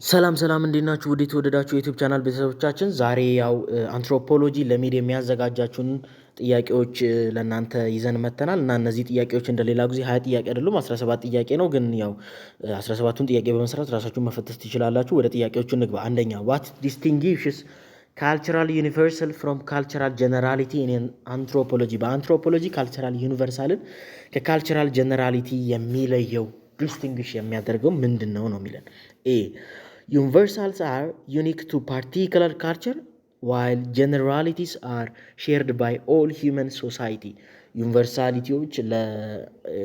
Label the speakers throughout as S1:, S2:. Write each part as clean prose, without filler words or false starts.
S1: ሰላም ሰላም እንዴት ናችሁ? ውድ የተወደዳችሁ የዩቲዩብ ቻናል ቤተሰቦቻችን ዛሬ ያው አንትሮፖሎጂ ለሚድ የሚያዘጋጃችሁን ጥያቄዎች ለእናንተ ይዘን መጥተናል እና እነዚህ ጥያቄዎች እንደሌላ ጊዜ 20 ጥያቄ አይደሉም 17 ጥያቄ ነው። ግን ያው 17ቱን ጥያቄ በመስራት ራሳችሁን መፈተሽ ትችላላችሁ። ወደ ጥያቄዎቹ እንግባ። አንደኛ ዋት ዲስቲንጉሽስ ካልቸራል ዩኒቨርሳል ፍሮም ካልቸራል ጀነራሊቲ ኢን አንትሮፖሎጂ። በአንትሮፖሎጂ ካልቸራል ዩኒቨርሳልን ከካልቸራል ጀነራሊቲ የሚለየው ዲስቲንጉሽ የሚያደርገው ምንድን ነው ነው የሚለን ኤ universals are unique to particular culture while generalities are shared by all human society ዩኒቨርሳሊቲዎች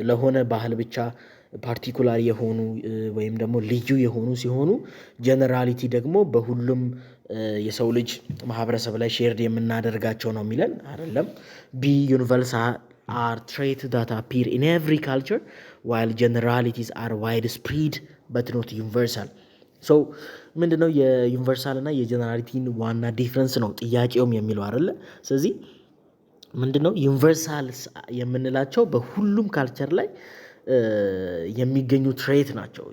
S1: ለሆነ ባህል ብቻ ፓርቲኩላር የሆኑ ወይም ደግሞ ልዩ የሆኑ ሲሆኑ ጀነራሊቲ ደግሞ በሁሉም የሰው ልጅ ማህበረሰብ ላይ ሼርድ የምናደርጋቸው ነው የሚለን አይደለም። ቢ ዩኒቨርሳል are traits that appear in every culture while generalities are widespread but not universal. ሶ ምንድነው የዩኒቨርሳል እና የጀነራሊቲን ዋና ዲፍረንስ ነው ጥያቄውም የሚለው አይደለ። ስለዚህ ምንድነው ዩኒቨርሳልስ የምንላቸው በሁሉም ካልቸር ላይ የሚገኙ ትሬት ናቸው።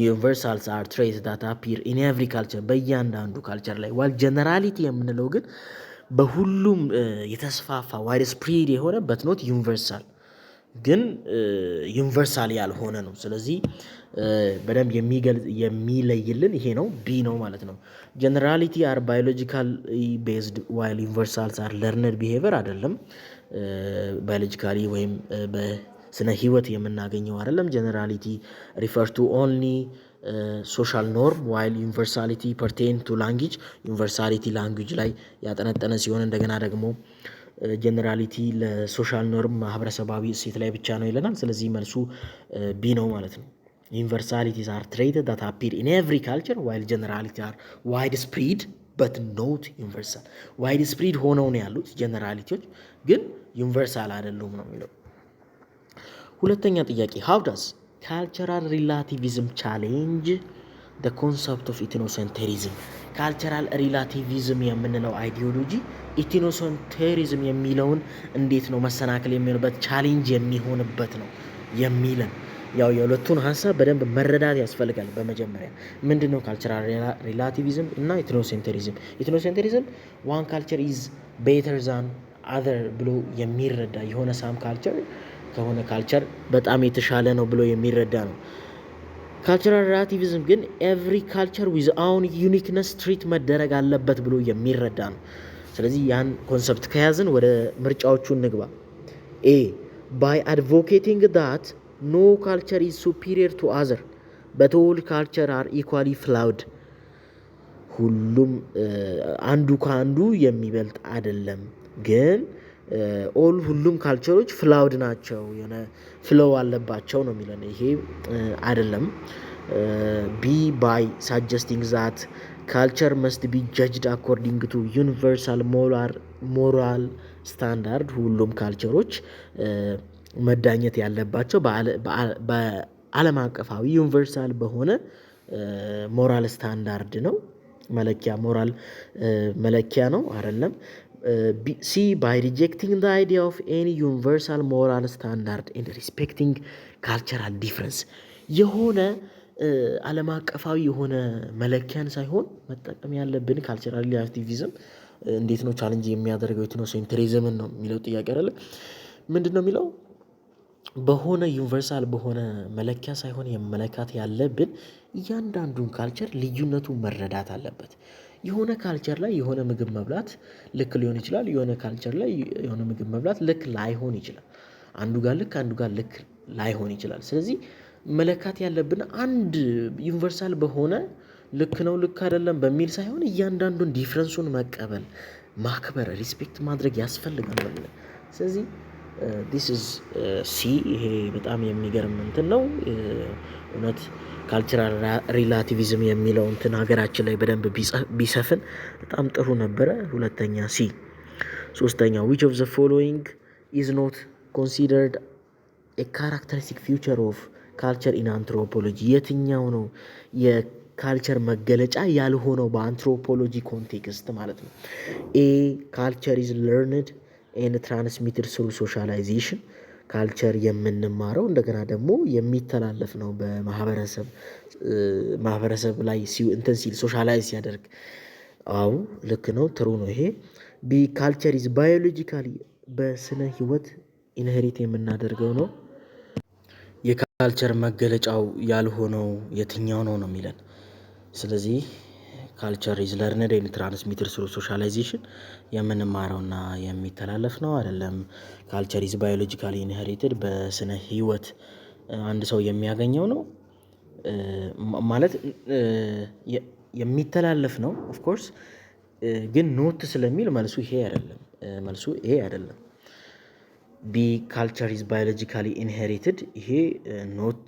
S1: ዩኒቨርሳልስ አር ትሬት ዳት አፒር ኢን ኤቭሪ ካልቸር በእያንዳንዱ ካልቸር ላይ ዋል ጀነራሊቲ የምንለው ግን በሁሉም የተስፋፋ ዋይድ ስፕሪድ የሆነ በትኖት ዩኒቨርሳል ግን ዩኒቨርሳል ያልሆነ ነው። ስለዚህ በደንብ የሚለይልን ይሄ ነው ቢ ነው ማለት ነው። ጀነራሊቲ አር ባዮሎጂካል ቤዝድ ዋይል ዩኒቨርሳልስ አር ለርነድ ቢሄቨር አይደለም። ባዮሎጂካሊ ወይም በስነ ህይወት የምናገኘው አይደለም። ጀነራሊቲ ሪፈር ቱ ኦንሊ ሶሻል ኖርም ዋይል ዩኒቨርሳሊቲ ፐርቴን ቱ ላንጉጅ። ዩኒቨርሳሊቲ ላንጉጅ ላይ ያጠነጠነ ሲሆን እንደገና ደግሞ ጀነራሊቲ ለሶሻል ኖርም ማህበረሰባዊ እሴት ላይ ብቻ ነው ይለናል። ስለዚህ መልሱ ቢ ነው ማለት ነው። ዩኒቨርሳሊቲስ አር ትሬትድ ዳት አፒር ኢን ኤቭሪ ካልቸር ዋይል ጀነራሊቲ አር ዋይድ ስፕሪድ በት ኖት ዩኒቨርሳል። ዋይድ ስፕሪድ ሆነው ነው ያሉት ጀነራሊቲዎች ግን ዩኒቨርሳል አይደሉም ነው የሚለው። ሁለተኛ ጥያቄ ሃው ዳዝ ካልቸራል ሪላቲቪዝም ቻሌንጅ the concept of ኢትኖሴንተሪዝም። ካልቸራል ሪላቲቪዝም የምንለው አይዲዮሎጂ ኢትኖሴንተሪዝም የሚለውን እንዴት ነው መሰናክል የሚሆንበት ቻሌንጅ የሚሆንበት ነው የሚለን። ያው የሁለቱን ሀሳብ በደንብ መረዳት ያስፈልጋል። በመጀመሪያ ምንድን ነው ካልቸራል ሪላቲቪዝም እና ኢትኖሴንተሪዝም? ኢትኖሴንተሪዝም ዋን ካልቸር ኢዝ ቤተር ዛን አዘር ብሎ የሚረዳ የሆነ ሳም ካልቸር ከሆነ ካልቸር በጣም የተሻለ ነው ብሎ የሚረዳ ነው። ካልቸራል ሪላቲቪዝም ግን ኤቭሪ ካልቸር ዊዝ አውን ዩኒክነስ ትሪት መደረግ አለበት ብሎ የሚረዳ ነው። ስለዚህ ያን ኮንሰፕት ከያዝን ወደ ምርጫዎቹ እንግባ። ኤ ባይ አድቮኬቲንግ ዳት ኖ ካልቸር ኢዝ ሱፒሪየር ቱ አዘር በት ኦል ካልቸር አር ኢኳሊ ፍላውድ። ሁሉም አንዱ ከአንዱ የሚበልጥ አይደለም ግን ሁሉም ካልቸሮች ፍላውድ ናቸው የሆነ ፍሎው አለባቸው ነው የሚለን። ይሄ አይደለም። ቢ ባይ ሳጀስቲንግ ዛት ካልቸር መስት ቢ ጀጅድ አኮርዲንግ ቱ ዩኒቨርሳል ሞራል ስታንዳርድ። ሁሉም ካልቸሮች መዳኘት ያለባቸው በዓለም አቀፋዊ ዩኒቨርሳል በሆነ ሞራል ስታንዳርድ ነው። መለኪያ ሞራል መለኪያ ነው አይደለም። ሲ ባይ ሪጀክቲንግ ዘ አይዲያ ኦፍ ኤኒ ዩኒቨርሳል ሞራል ስታንዳርድ ኤንድ ሪስፔክቲንግ ካልቸራል ዲፍረንስ። የሆነ ዓለም አቀፋዊ የሆነ መለኪያን ሳይሆን መጠቀም ያለብን ካልቸራል ሪላቲቪዝም እንዴት ነው ቻሌንጅ የሚያደርገው ኢትኖሴንትሪዝምን ነው የሚለው ጥያቄ አይደለ። ምንድን ነው የሚለው? በሆነ ዩኒቨርሳል በሆነ መለኪያ ሳይሆን የመለካት ያለብን እያንዳንዱን ካልቸር ልዩነቱ መረዳት አለበት። የሆነ ካልቸር ላይ የሆነ ምግብ መብላት ልክ ሊሆን ይችላል። የሆነ ካልቸር ላይ የሆነ ምግብ መብላት ልክ ላይሆን ይችላል። አንዱ ጋር ልክ አንዱ ጋር ልክ ላይሆን ይችላል። ስለዚህ መለካት ያለብን አንድ ዩኒቨርሳል በሆነ ልክ ነው ልክ አይደለም በሚል ሳይሆን እያንዳንዱን ዲፍረንሱን መቀበል፣ ማክበር፣ ሪስፔክት ማድረግ ያስፈልጋል በሚል ስለዚህ ዲስ ኢዝ ሲ። ይሄ በጣም የሚገርም እንትን ነው እውነት ካልቸራል ሪላቲቪዝም የሚለው እንትን ሀገራችን ላይ በደንብ ቢሰፍን በጣም ጥሩ ነበረ። ሁለተኛ ሲ። ሶስተኛ which of the following is not considered a characteristic feature of culture in anthropology? የትኛው ነው የካልቸር መገለጫ ያልሆነው በአንትሮፖሎጂ ኮንቴክስት ማለት ነው? ኤ ካልቸር is learned and transmitted through socialization. ካልቸር የምንማረው እንደገና ደግሞ የሚተላለፍ ነው ማህበረሰብ ላይ እንትን ሲል ሶሻላይዝ ሲያደርግ። አዎ ልክ ነው፣ ጥሩ ነው ይሄ። ቢ ካልቸር ኢዝ ባዮሎጂካሊ በስነ ህይወት ኢንሄሪት የምናደርገው ነው። የካልቸር መገለጫው ያልሆነው የትኛው ነው ነው የሚለን። ስለዚህ ካልቸር ኢዝ ለርንድ ኤንድ ትራንስሚትድ ስሩ ሶሻላይዜሽን የምንማረውና የሚተላለፍ ነው አይደለም። ካልቸር ኢዝ ባዮሎጂካሊ ኢንሄሪትድ በስነ ህይወት አንድ ሰው የሚያገኘው ነው ማለት የሚተላለፍ ነው ኦፍ ኮርስ። ግን ኖት ስለሚል መልሱ ይሄ አይደለም። ቢ ካልቸር ኢዝ ባዮሎጂካሊ ኢንሄሪትድ ይሄ ኖት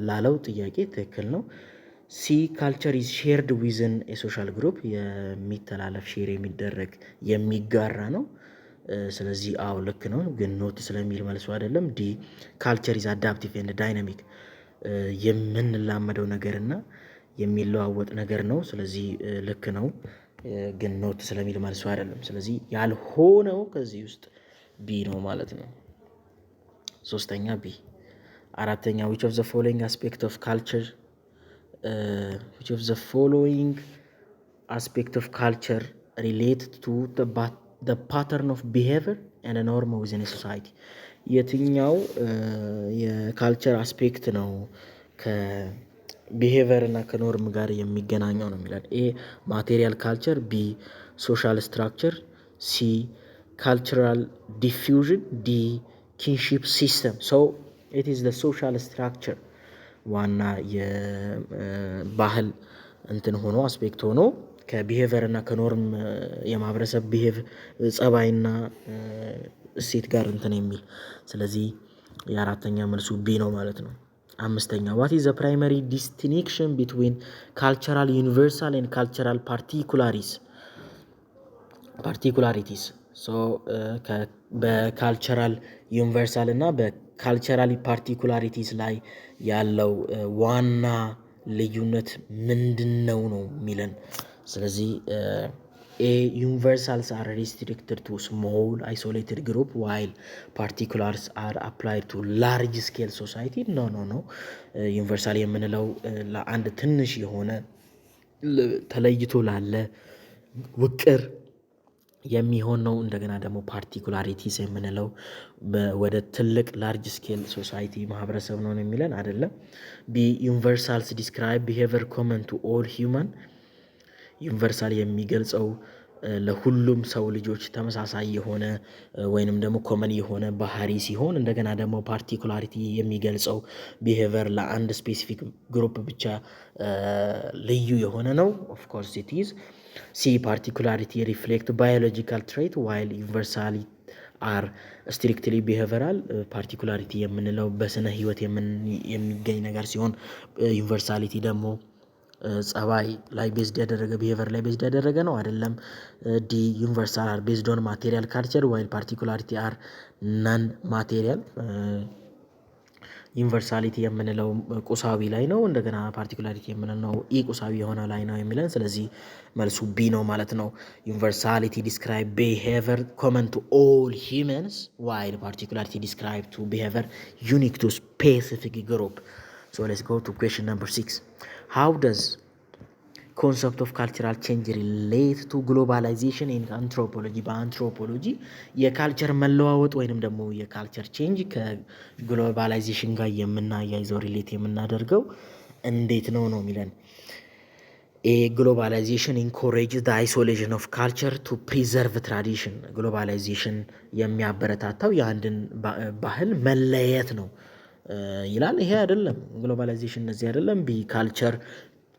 S1: ላለው ጥያቄ ትክክል ነው። ሲ ካልቸር ኢዝ ሼርድ ዊዝን የሶሻል ግሩፕ የሚተላለፍ ሼር የሚደረግ የሚጋራ ነው። ስለዚህ አዎ ልክ ነው፣ ግን ኖት ስለሚል መልሱ አይደለም። ዲ ካልቸር ኢዝ አዳፕቲቭ ኤንድ ዳይናሚክ የምንላመደው ነገር እና የሚለዋወጥ ነገር ነው። ስለዚህ ልክ ነው፣ ግን ኖት ስለሚል መልሱ አይደለም። ስለዚህ ያልሆነው ከዚህ ውስጥ ቢ ነው ማለት ነው። ሶስተኛ ቢ። አራተኛ which of the following aspect of culture relate to the pattern of behavior and a norm within a society? የትኛው የካልቸር አስፔክት ነው ከቢሄቨር እና ከኖርም ጋር የሚገናኘው ነው የሚላል። ኤ ማቴሪያል ካልቸር፣ ቢ ሶሻል ስትራክቸር፣ ሲ ካልቸራል ዲፊውዥን፣ ዲ ኪንሺፕ ሲስተም። ሶ ኢት ኢዝ ዘ ሶሻል ስትራክቸር ዋና የባህል እንትን ሆኖ አስፔክት ሆኖ ከቢሄቨር እና ከኖርም የማህበረሰብ ጸባይና እሴት ጋር እንትን የሚል። ስለዚህ የአራተኛ መልሱ ቢ ነው ማለት ነው። አምስተኛ ዋት ኢዝ ዘ ፕራይመሪ ዲስቲንክሽን ቢትዊን ካልቸራል ዩኒቨርሳል ኤንድ ካልቸራል ፓርቲኩላሪቲስ? በካልቸራል ዩኒቨርሳል እና በካልቸራል ፓርቲኩላሪቲስ ላይ ያለው ዋና ልዩነት ምንድን ነው የሚለን። ስለዚህ ኤ ዩኒቨርሳልስ አር ሪስትሪክትድ ቱ ስሞል አይሶሌትድ ግሩፕ ዋይል ፓርቲኩላርስ አር አፕላይድ ቱ ላርጅ ስኬል ሶሳይቲ። ኖ ዩኒቨርሳል የምንለው ለአንድ ትንሽ የሆነ ተለይቶ ላለ ውቅር የሚሆን ነው። እንደገና ደግሞ ፓርቲኩላሪቲስ የምንለው ወደ ትልቅ ላርጅ ስኬል ሶሳይቲ ማህበረሰብ ነው የሚለን አይደለም። ቢ ዩኒቨርሳልስ ዲስክራይብ ቢሄቪየር ኮመን ቱ ኦል ሂውማን። ዩኒቨርሳል የሚገልጸው ለሁሉም ሰው ልጆች ተመሳሳይ የሆነ ወይንም ደግሞ ኮመን የሆነ ባህሪ ሲሆን፣ እንደገና ደግሞ ፓርቲኩላሪቲ የሚገልጸው ቢሄቪየር ለአንድ ስፔሲፊክ ግሩፕ ብቻ ልዩ የሆነ ነው። ኦፍ ኮርስ ኢት ኢዝ። ሲ ፓርቲኩላሪቲ ሪፍሌክት ባዮሎጂካል ትሬት ዋይል ዩኒቨርሳሊ አር ስትሪክትሊ ቢሄቨራል። ፓርቲኩላሪቲ የምንለው በስነ ህይወት የሚገኝ ነገር ሲሆን፣ ዩኒቨርሳሊቲ ደግሞ ጸባይ ላይ ቤዝድ ያደረገ ቢሄቨር ላይ ቤዝድ ያደረገ ነው አይደለም። ዲ ዩኒቨርሳል አር ቤዝድ ኦን ማቴሪያል ካልቸር ዋይል ፓርቲኩላሪቲ አር ናን ማቴሪያል። ዩኒቨርሳሊቲ የምንለው ቁሳዊ ላይ ነው፣ እንደገና ፓርቲኩላሪቲ የምንለው ኢ ቁሳዊ የሆነ ላይ ነው የሚለን። ስለዚህ መልሱ ቢ ነው ማለት ነው። ዩኒቨርሳሊቲ ዲስክራይብ ቢሄቪየር ኮመን ቱ ኦል ሂውመንስ ዋይል ፓርቲኩላሪቲ ዲስክራይብ ቱ ቢሄቪየር ዩኒክ ቱ ስፔሲፊክ ግሩፕ። ሶ ሌትስ ጎ ቱ ኩዌስችን ነምበር 6. ሃው ዶዝ ኮንሰፕት ኦፍ ካልቸራል ቼንጅ ሪሌት ቱ ግሎባላይዜሽን ኢን አንትሮፖሎጂ? በአንትሮፖሎጂ የካልቸር መለዋወጥ ወይንም ደግሞ የካልቸር ቼንጅ ከግሎባላይዜሽን ጋር የምናያይዘው ሪሌት የምናደርገው እንዴት ነው የሚለን። ኤ ግሎባላይዜሽን ኢንኮሬጅ ዘ አይሶሌሽን ኦፍ ካልቸር ቱ ፕሪዘርቭ ትራዲሽን። ግሎባላይዜሽን የሚያበረታታው የአንድን ባህል መለየት ነው ይላል። ይሄ አይደለም ግሎባላይዜሽን፣ እነዚህ አይደለም። ቢ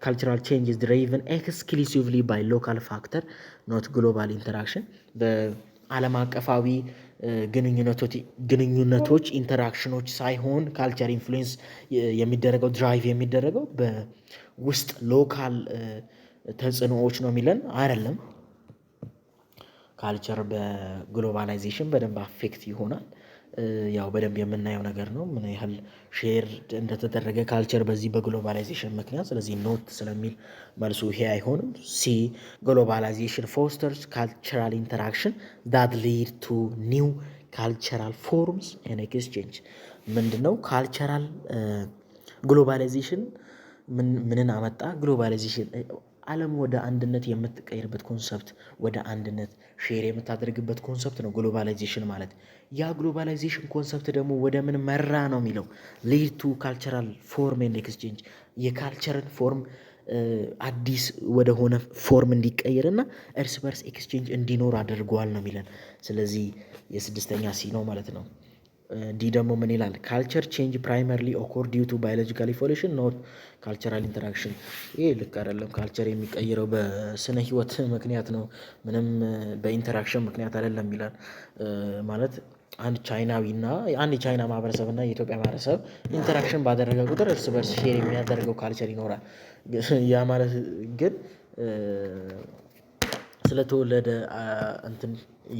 S1: ካልቸራል ቼንጅ ኢዝ ድሪቨን ኤክስክሉሲቭሊ ባይ ሎካል ፋክተር ኖት ግሎባል ኢንተራክሽን። በዓለም አቀፋዊ ግንኙነቶች ኢንተራክሽኖች ሳይሆን ካልቸር ኢንፍሉዌንስ የሚደረገው ድራይቭ የሚደረገው በውስጥ ሎካል ተጽዕኖዎች ነው የሚለን አይደለም። ካልቸር በግሎባላይዜሽን በደንብ አፌክት ይሆናል። ያው በደንብ የምናየው ነገር ነው ምን ያህል ሼር እንደተደረገ ካልቸር በዚህ በግሎባላይዜሽን ምክንያት። ስለዚህ ኖት ስለሚል መልሱ ይሄ አይሆንም። ሲ ግሎባላይዜሽን ፎስተርስ ካልቸራል ኢንተራክሽን ዳት ሊድ ቱ ኒው ካልቸራል ፎርምስ ኤንድ ኤክስቼንጅ ምንድነው? ካልቸራል ግሎባላይዜሽን ምንን አመጣ? ግሎባላይዜሽን ዓለም ወደ አንድነት የምትቀይርበት ኮንሰፕት፣ ወደ አንድነት ሼር የምታደርግበት ኮንሰፕት ነው ግሎባላይዜሽን ማለት። ያ ግሎባላይዜሽን ኮንሰፕት ደግሞ ወደ ምን መራ ነው የሚለው ሊድ ቱ ካልቸራል ፎርም ኤንድ ኤክስቼንጅ የካልቸርን ፎርም አዲስ ወደሆነ ፎርም እንዲቀየርና እርስ በርስ ኤክስቼንጅ እንዲኖር አድርገዋል ነው የሚለን። ስለዚህ የስድስተኛ ሲ ነው ማለት ነው። ዲ ደግሞ ምን ይላል? ካልቸር ቼንጅ ፕራይመርሊ ኦኮር ዲው ቱ ባዮሎጂካል ኢቮሉሽን ኖት ካልቸራል ኢንተራክሽን። ይሄ ልክ አይደለም። ካልቸር የሚቀይረው በስነ ህይወት ምክንያት ነው፣ ምንም በኢንተራክሽን ምክንያት አይደለም ይላል። ማለት አንድ ቻይናዊ እና አንድ የቻይና ማህበረሰብ እና የኢትዮጵያ ማህበረሰብ ኢንተራክሽን ባደረገ ቁጥር እርስ በርስ ሼር የሚያደርገው ካልቸር ይኖራል። ያ ማለት ግን ስለተወለደ እንትን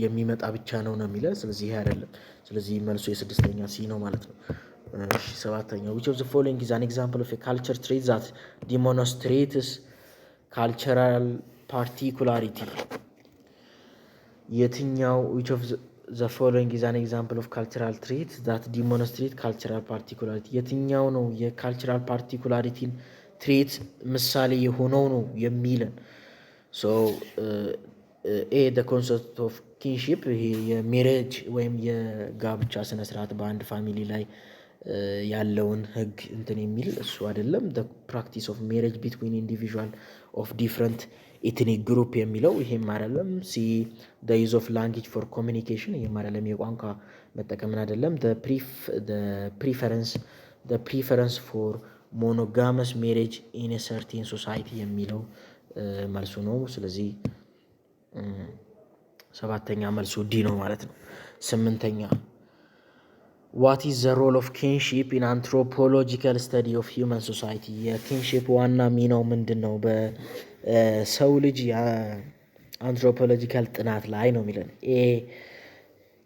S1: የሚመጣ ብቻ ነው የሚለው። ስለዚህ ይሄ አይደለም። ስለዚህ መልሱ የስድስተኛ ሲ ነው ማለት ነው። እሺ ሰባተኛው which of the following is an example of a culture trait that demonstrates cultural particularity? የትኛው which of the following is an example of cultural trait that demonstrate cultural particularity? የትኛው ነው የካልቸራል ፓርቲኩላሪቲን ትሬት ምሳሌ የሆነው ነው የሚለን። ሶ ኤ the concept of kinship ይሄ የሜሬጅ ወይም የጋብቻ ስነስርዓት በአንድ ፋሚሊ ላይ ያለውን ህግ እንትን የሚል እሱ አይደለም። the practice of marriage between individual of different ethnic group የሚለው ይሄም አይደለም። ሲ the use of language for communication ይሄም አይደለም። የቋንቋ መጠቀምን አይደለም። the preference for monogamous marriage in a certain society የሚለው መልሱ ነው። ስለዚህ ሰባተኛ መልሱ ዲ ነው ማለት ነው። ስምንተኛ what is the role of kinship in anthropological study of human society? የኪንሺፕ ዋና ሚናው ምንድን ነው በሰው ልጅ የአንትሮፖሎጂካል ጥናት ላይ ነው የሚለን። ኤ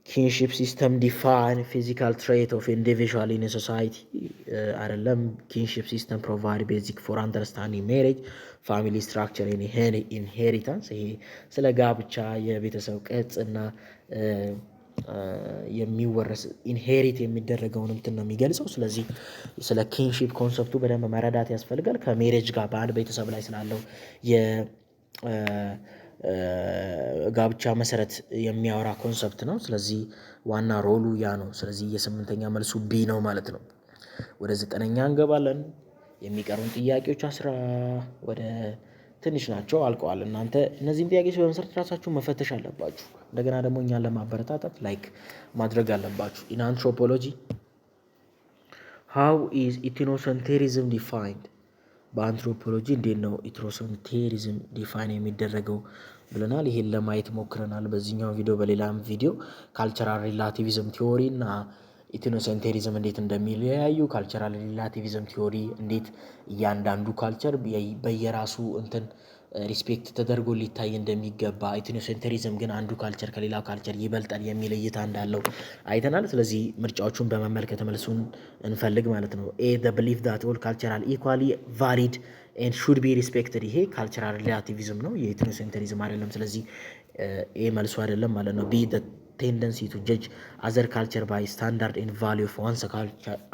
S1: kinship system define physical trait of individual in a society አይደለም። kinship system provide basic for understanding marriage, family structure and inheritance ይሄ ስለ ጋብቻ የቤተሰብ ቅርጽ እና የሚወረስ ኢንሄሪት የሚደረገውን እንትን ነው የሚገልጸው። ስለዚህ ስለ ኪንሺፕ ኮንሰፕቱ በደንብ መረዳት ያስፈልጋል። ከሜሬጅ ጋር በአንድ ቤተሰብ ላይ ስላለው የጋብቻ መሰረት የሚያወራ ኮንሰፕት ነው። ስለዚህ ዋና ሮሉ ያ ነው። ስለዚህ የስምንተኛ መልሱ ቢ ነው ማለት ነው። ወደ ዘጠነኛ እንገባለን። የሚቀሩን ጥያቄዎች ወደ ትንሽ ናቸው፣ አልቀዋል። እናንተ እነዚህን ጥያቄዎች በመሰረት ራሳችሁን መፈተሽ አለባችሁ። እንደገና ደግሞ እኛን ለማበረታታት ላይክ ማድረግ አለባችሁ። ኢን አንትሮፖሎጂ ሃው ኢዝ ኢትኖሴንቴሪዝም ዲፋይንድ? በአንትሮፖሎጂ እንዴት ነው ኢትኖሴንቴሪዝም ዲፋይን የሚደረገው ብለናል። ይሄን ለማየት ሞክረናል በዚህኛው ቪዲዮ። በሌላም ቪዲዮ ካልቸራል ሪላቲቪዝም ቲዎሪ እና ኢትኖሴንቴሪዝም እንዴት እንደሚለያዩ፣ ካልቸራል ሪላቲቪዝም ቲዎሪ እንዴት እያንዳንዱ ካልቸር በየራሱ እንትን ሪስፔክት ተደርጎ ሊታይ እንደሚገባ፣ ኢትኖሴንተሪዝም ግን አንዱ ካልቸር ከሌላው ካልቸር ይበልጣል የሚል እይታ እንዳለው አይተናል። ስለዚህ ምርጫዎቹን በመመልከት መልሱን እንፈልግ ማለት ነው። ኤ the belief that all cultural equally valid and should be respected ይሄ ካልቸራል ሪላቲቪዝም ነው፣ የኢትኖሴንተሪዝም አይደለም። ስለዚህ ኤ መልሱ አይደለም ማለት ነው። ቢ the tendency to judge other culture by standard and value of one's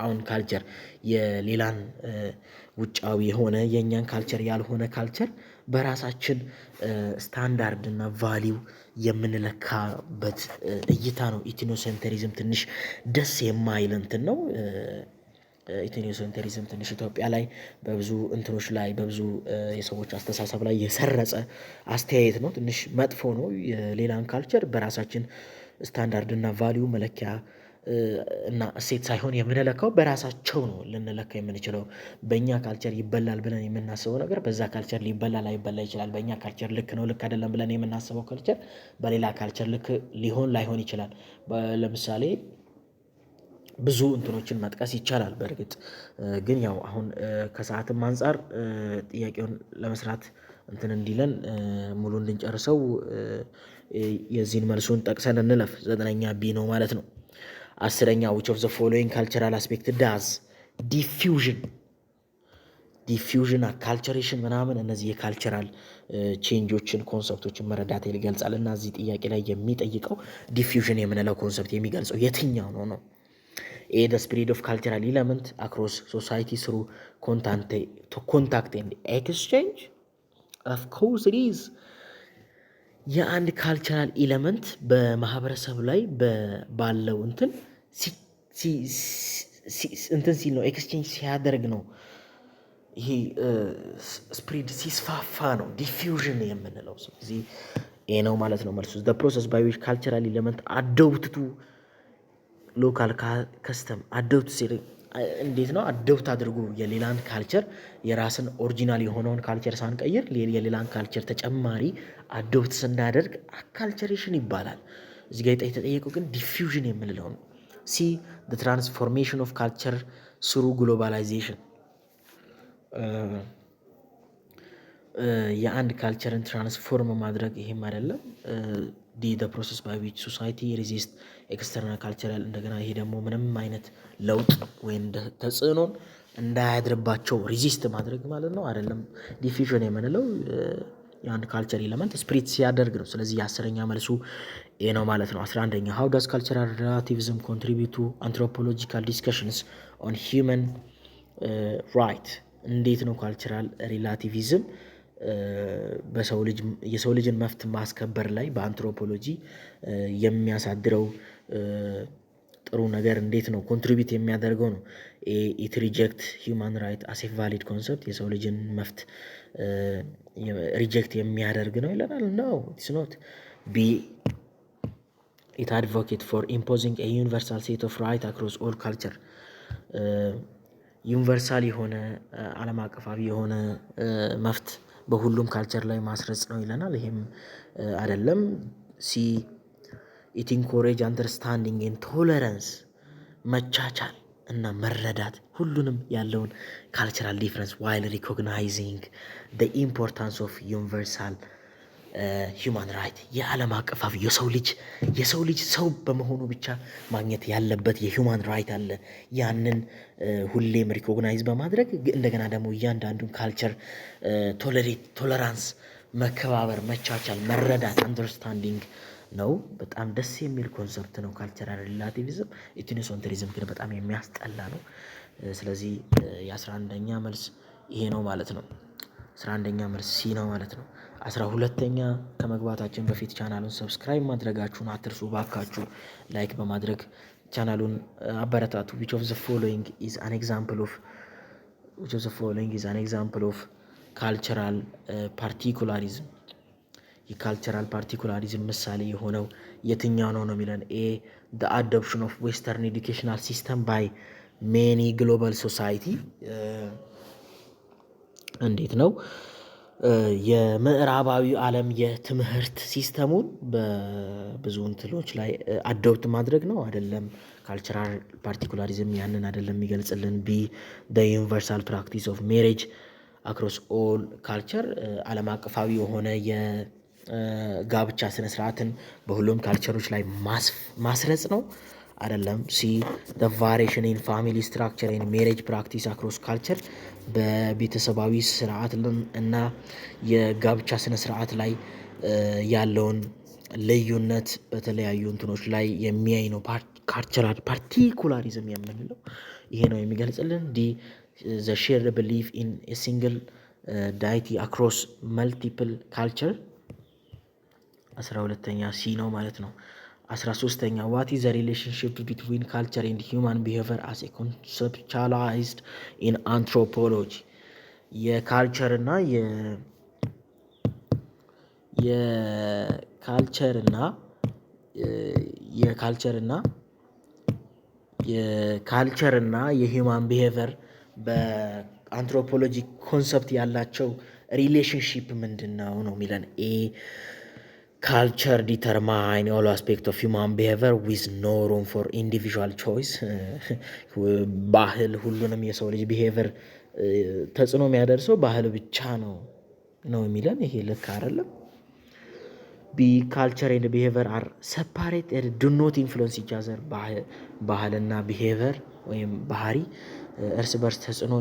S1: own culture የሌላን ውጫዊ የሆነ የእኛን ካልቸር ያልሆነ ካልቸር በራሳችን ስታንዳርድ እና ቫሊው የምንለካበት እይታ ነው። ኢትኖሴንተሪዝም ትንሽ ደስ የማይል እንትን ነው። ኢትኖሴንተሪዝም ትንሽ ኢትዮጵያ ላይ በብዙ እንትኖች ላይ በብዙ የሰዎች አስተሳሰብ ላይ የሰረጸ አስተያየት ነው። ትንሽ መጥፎ ነው። የሌላን ካልቸር በራሳችን ስታንዳርድ እና ቫሊዩ መለኪያ እና እሴት ሳይሆን የምንለካው በራሳቸው ነው ልንለካ የምንችለው። በእኛ ካልቸር ይበላል ብለን የምናስበው ነገር በዛ ካልቸር ሊበላ ላይበላ ይችላል። በእኛ ካልቸር ልክ ነው ልክ አይደለም ብለን የምናስበው ካልቸር በሌላ ካልቸር ልክ ሊሆን ላይሆን ይችላል። ለምሳሌ ብዙ እንትኖችን መጥቀስ ይቻላል። በእርግጥ ግን ያው አሁን ከሰዓትም አንፃር ጥያቄውን ለመስራት እንትን እንዲለን ሙሉ እንድንጨርሰው የዚህን መልሱን ጠቅሰን እንለፍ። ዘጠነኛ ቢ ነው ማለት ነው። አስረኛ which of the following cultural aspect does diffusion ዲፊውዥን፣ አካልቸሬሽን ምናምን እነዚህ የካልቸራል ቼንጆችን ኮንሰፕቶችን መረዳት ይገልጻል። እና እዚህ ጥያቄ ላይ የሚጠይቀው ዲፊውዥን የምንለው ኮንሰፕት የሚገልጸው የትኛው ነው? ኤ the spread of cultural element across society through contact and exchange. Of course it is. የአንድ ካልቸራል ኤለመንት በማህበረሰብ ላይ ባለው እንትን ሲል ነው፣ ኤክስቼንጅ ሲያደርግ ነው። ይሄ ስፕሪድ ሲስፋፋ ነው ዲፊውዥን የምንለው። ስለዚህ ይሄ ነው ማለት ነው መልሱ። the process by which cultural element adopt to local custom adopt ሲል እንዴት ነው? አዶፕት አድርጎ የሌላን ካልቸር የራስን ኦሪጂናል የሆነውን ካልቸር ሳንቀይር የሌላን ካልቸር ተጨማሪ አዶፕት ስናደርግ አካልቸሬሽን ይባላል። እዚህ ጋር የተጠየቀው ግን ዲፊውዥን የምንለው ነው። ሲ the transformation of culture through globalization የአንድ ካልቸርን ትራንስፎርም ማድረግ ይሄም አይደለም። the process by which society resist external cultural እንደገና ይሄ ደግሞ ምንም አይነት ለውጥ ወይም ተጽዕኖን እንዳያድርባቸው ሪዚስት ማድረግ ማለት ነው አይደለም። ዲፊውዥን የምንለው የአንድ ካልቸር ኤለመንት ስፕሪት ሲያደርግ ነው። ስለዚህ የአስረኛ መልሱ ይሄ ነው ማለት ነው። 11ኛ how does cultural relativism contribute to anthropological discussions on human right? እንዴት ነው ካልቸራል ሪላቲቪዝም የሰው ልጅን መብት ማስከበር ላይ በአንትሮፖሎጂ የሚያሳድረው ጥሩ ነገር እንዴት ነው ኮንትሪቢዩት የሚያደርገው ነው። ኢት ሪጀክት ሂውማን ራይት አስ ኤ ቫሊድ ኮንሰፕት የሰው ልጅን መብት ሪጀክት የሚያደርግ ነው ይለናል። ነው ኢትስ ኖት። ቢ ኢት አድቮኬት ፎር ኢምፖዚንግ ኤ ዩኒቨርሳል ሴት ኦፍ ራይት አክሮስ ኦል ካልቸር ዩኒቨርሳል የሆነ ዓለም አቀፋዊ የሆነ መብት በሁሉም ካልቸር ላይ ማስረጽ ነው ይለናል። ይሄም አይደለም። ሲ ኢት ኢንኮሬጅ አንደርስታንዲንግ ኤንድ ቶለራንስ መቻቻል እና መረዳት ሁሉንም ያለውን ካልቸራል ዲፍረንስ ዋይል ሪኮግናይዚንግ the importance of universal human right የዓለም አቀፋዊ የሰው ልጅ ሰው በመሆኑ ብቻ ማግኘት ያለበት የሂውማን ራይት አለ። ያንን ሁሌም ሪኮግናይዝ በማድረግ እንደገና ደግሞ እያንዳንዱን ካልቸር ቶለራንስ፣ መከባበር፣ መቻቻል፣ መረዳት አንደርስታንዲንግ ነው። በጣም ደስ የሚል ኮንሰፕት ነው ካልቸራል ሪላቲቪዝም። ኢትኖሴንትሪዝም ግን በጣም የሚያስጠላ ነው። ስለዚህ የ11ኛ መልስ ይሄ ነው ማለት ነው። 11ኛ መልስ ሲ ነው ማለት ነው። 12ኛ ከመግባታችን በፊት ቻናሉን ሰብስክራይብ ማድረጋችሁን አትርሱ ባካችሁ። ላይክ በማድረግ ቻናሉን አበረታቱ። which of the following is an example of cultural particularism? የካልቸራል ፓርቲኩላሪዝም ምሳሌ የሆነው የትኛው ነው የሚለን። ኤ the adoption of western educational system by many global society እንዴት ነው? የምዕራባዊ ዓለም የትምህርት ሲስተሙን በብዙ እንትኖች ላይ አዶፕት ማድረግ ነው አይደለም። ካልቸራል ፓርቲኩላሪዝም ያንን አይደለም የሚገልጽልን። ቢ the universal practice of marriage across all culture ዓለም አቀፋዊ የሆነ የጋብቻ ስነስርዓትን በሁሉም ካልቸሮች ላይ ማስረጽ ነው አይደለም። ሲ the variation in family structure and marriage practice across culture በቤተሰባዊ ስርዓት እና የጋብቻ ስነ ስርዓት ላይ ያለውን ልዩነት በተለያዩ እንትኖች ላይ የሚያይ ነው ካልቸራል ፓርቲኩላሪዝም የምንለው ይሄ ነው የሚገልጽልን። ዲ the shared belief in a single deity across multiple culture 12ኛ ሲ ነው ማለት ነው። 13ኛ what is the relationship between culture and human behavior as a conceptualized in anthropology? የካልቸር እና የሂውማን ቢሄቨር በአንትሮፖሎጂ ኮንሰፕት ያላቸው ሪሌሽንሺፕ ምንድን ነው የሚለን። ኤ ካልቸር ዲተርማይን ኦል አስፔክት ኦፍ ሂውማን ቢሄቨር ዊዝ ኖ ሩም ፎር ኢንዲቪዥዋል ቾይስ። ባህል ሁሉንም የሰው ልጅ ቢሄቨር ተጽዕኖ የሚያደርሰው ባህል ብቻ ነው የሚለን። ይሄ ልክ አይደለም። ቢ ካልቸር ኤንድ ቢሄቨር አር ሰፓሬት ዱ ኖት ኢንፍሉዌንስ ኢች አዘር። ባህልና ቢሄቨር ወይም ባህሪ እርስ በርስ ተጽዕኖ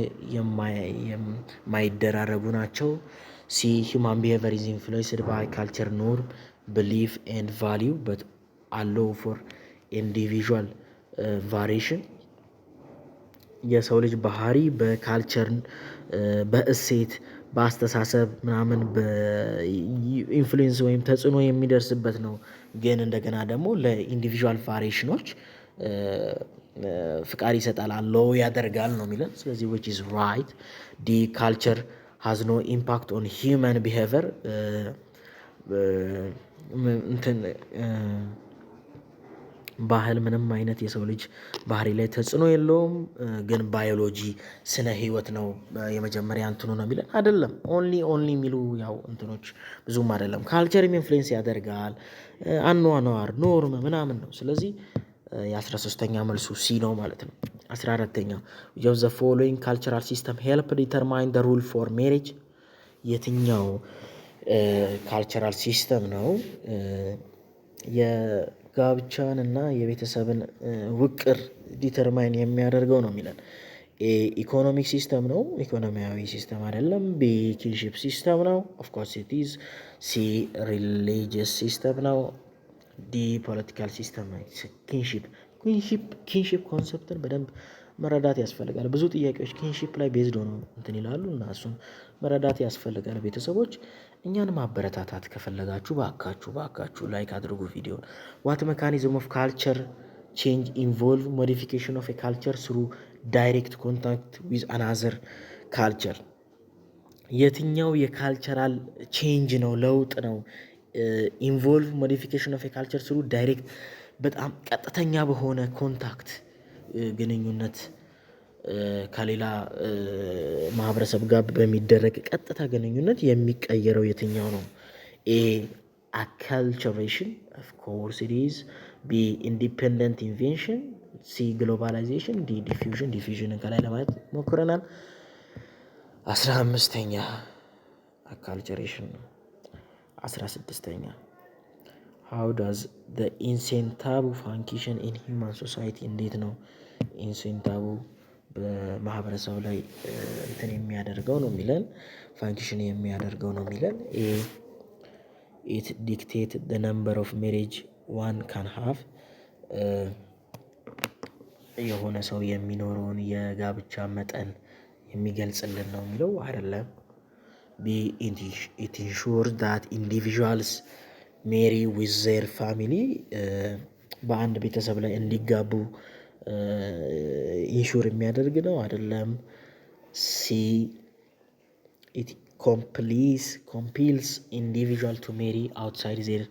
S1: የማይደራረጉ ናቸው። ሲ human behavior is influenced by culture, norm, belief and value but allow for individual variation። የሰው ልጅ ባህሪ በካልቸርን በእሴት በአስተሳሰብ ምናምን በኢንፍሉዌንስ ወይም ተጽዕኖ የሚደርስበት ነው። ግን እንደገና ደግሞ ለኢንዲቪዥዋል ቫሪዬሽኖች ፍቃድ ይሰጣል አለው ያደርጋል ነው የሚለን። ስለዚህ which is right the culture has no impact on human behavior እንትን ባህል ምንም አይነት የሰው ልጅ ባህሪ ላይ ተጽዕኖ የለውም። ግን ባዮሎጂ ስነ ህይወት ነው የመጀመሪያ እንትኑ ነው የሚለን አይደለም። ኦንሊ የሚሉ ያው እንትኖች ብዙም አይደለም። ካልቸርም ኢንፍሉዌንስ ያደርጋል አኗኗር ኖርም ምናምን ነው። ስለዚህ የ13ኛ መልሱ ሲ ነው ማለት ነው። 14ኛ which the following cultural system help determine the rule for marriage። የትኛው ካልቸራል ሲስተም ነው የጋብቻን እና የቤተሰብን ውቅር ዲተርማይን የሚያደርገው ነው የሚለን። ኤ ኢኮኖሚክ ሲስተም ነው፣ ኢኮኖሚያዊ ሲስተም አይደለም። ቢ ኪንሺፕ ሲስተም ነው፣ ኦፍ ኮርስ ኢት ኢዝ። ሲ ሪሊጂየስ ሲስተም ነው። ዲ ፖለቲካል ሲስተም ነው። ኪንሺፕ ኮንሰፕትን በደንብ መረዳት ያስፈልጋል። ብዙ ጥያቄዎች ኪንሺፕ ላይ ቤዝድ ሆነው እንትን ይላሉ እና እሱን መረዳት ያስፈልጋል። ቤተሰቦች እኛን ማበረታታት ከፈለጋችሁ ባካችሁ ላይክ አድርጉ ቪዲዮን። ዋት ሜካኒዝም ኦፍ ካልቸር ቼንጅ ኢንቮልቭ ሞዲፊኬሽን ኦፍ ካልቸር ስሩ ዳይሬክት ኮንታክት ዊዝ አናዘር ካልቸር። የትኛው የካልቸራል ቼንጅ ነው ለውጥ ነው ኢንቮልቭ ሞዲፊኬሽን ኦፍ ካልቸር ስሩ ዳይሬክት በጣም ቀጥተኛ በሆነ ኮንታክት ግንኙነት ከሌላ ማህበረሰብ ጋር በሚደረግ ቀጥታ ግንኙነት የሚቀየረው የትኛው ነው? ኤ አካልቸሬሽን ኦፍ ኮርስ ኢት ኢዝ። ቢ ኢንዲፔንደንት ኢንቬንሽን። ሲ ግሎባላይዜሽን። ዲ ዲፊውዥን ከላይ ለማለት ሞክረናል። 15ኛ አካልቸሬሽን ነው። 16ኛ how does the ኢንሴንታቡ ፋንክሽን ኢን ሂውማን ሶሳይቲ። እንዴት ነው ኢንሴንታቡ በማህበረሰብ ላይ እንትን የሚያደርገው ነው የሚለን ፋንክሽን የሚያደርገው ነው የሚለን። ኤ ኢት ዲክቴት the number of marriage one can have። የሆነ ሰው የሚኖረውን የጋብቻ መጠን የሚገልጽልን ነው የሚለው አይደለም። ቢ it ensures that individuals marry with their family። በአንድ ቤተሰብ ላይ እንዲጋቡ ኢንሹር የሚያደርግ ነው አይደለም። ሲ it compels individual to marry outside their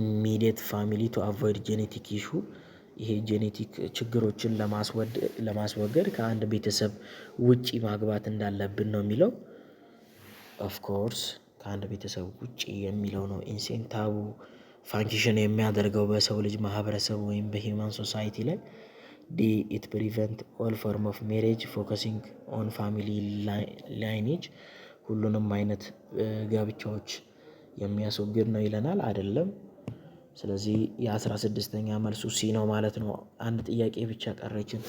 S1: immediate family to avoid genetic issue። ይሄ ጄኔቲክ ችግሮችን ለማስወገድ ከአንድ ቤተሰብ ውጪ ማግባት እንዳለብን ነው የሚለው። ኦፍ ኮርስ ከአንድ ቤተሰብ ውጪ የሚለው ነው ኢንሴንታቡ ፋንክሽን የሚያደርገው በሰው ልጅ ማህበረሰብ ወይም በሂውማን ሶሳይቲ ላይ። ዲ ኢት ፕሪቨንት ኦል ፎርም ኦፍ ሜሬጅ ፎከሲንግ ኦን ፋሚሊ ላይኔጅ። ሁሉንም አይነት ጋብቻዎች የሚያስወግድ ነው ይለናል አይደለም። ስለዚህ የ16ኛ መልሱ ሲ ነው ማለት ነው። አንድ ጥያቄ ብቻ ቀረችን።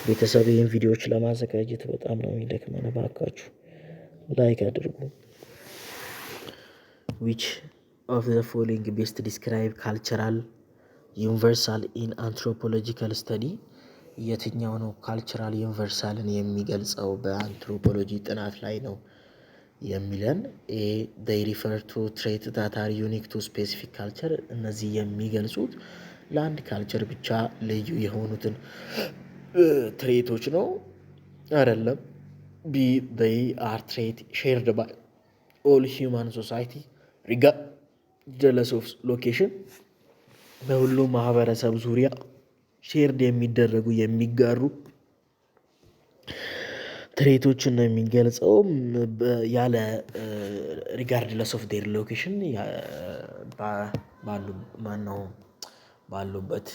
S1: ቤተሰብ ይህን ቪዲዮዎች ለማዘጋጀት በጣም ነው የሚደክመን። እባካችሁ ላይክ አድርጉ። which of the following best describe cultural universal in anthropological study። የትኛው ነው ካልቸራል ዩኒቨርሳልን የሚገልጸው በአንትሮፖሎጂ ጥናት ላይ ነው የሚለን። ኤ they refer to trait that are unique to specific culture። እነዚህ የሚገልጹት ለአንድ ካልቸር ብቻ ልዩ የሆኑትን ትሬቶች ነው አይደለም። ቢ they are trait shared by all human society regardless of location። በሁሉም ማህበረሰብ ዙሪያ ሼርድ የሚደረጉ የሚጋሩ ትሬቶችን ነው የሚገልጸው ያለ ሪጋርድለስ ኦፍ ዴር ሎኬሽን ባሉበት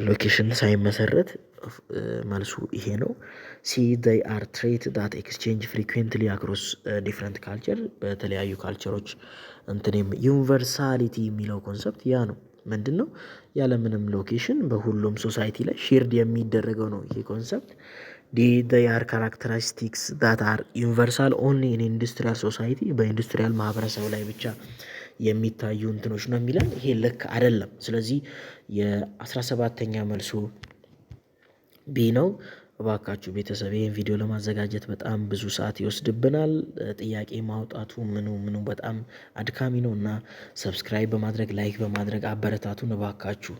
S1: ሎኬሽን ሳይመሰረት መልሱ ይሄ ነው። ሲ they are trait that exchange frequently across different culture። በተለያዩ ካልቸሮች እንትንም ዩኒቨርሳሊቲ የሚለው ኮንሰፕት ያ ነው ምንድነው? ያለምንም ሎኬሽን በሁሉም ሶሳይቲ ላይ ሼርድ የሚደረገው ነው ይሄ ኮንሰፕት። they are characteristics that are universal only in industrial society በኢንዱስትሪያል ማህበረሰብ ላይ ብቻ የሚታዩ እንትኖች ነው የሚለን። ይሄ ልክ አይደለም። ስለዚህ የ17ኛ መልሱ ቢ ነው። እባካችሁ ቤተሰብ ይሄን ቪዲዮ ለማዘጋጀት በጣም ብዙ ሰዓት ይወስድብናል። ጥያቄ ማውጣቱ ምኑ በጣም አድካሚ ነው እና ሰብስክራይብ በማድረግ ላይክ በማድረግ አበረታቱን እባካችሁ።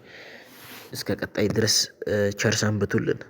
S1: እስከ ቀጣይ ድረስ ቸር ሰንብቱልን።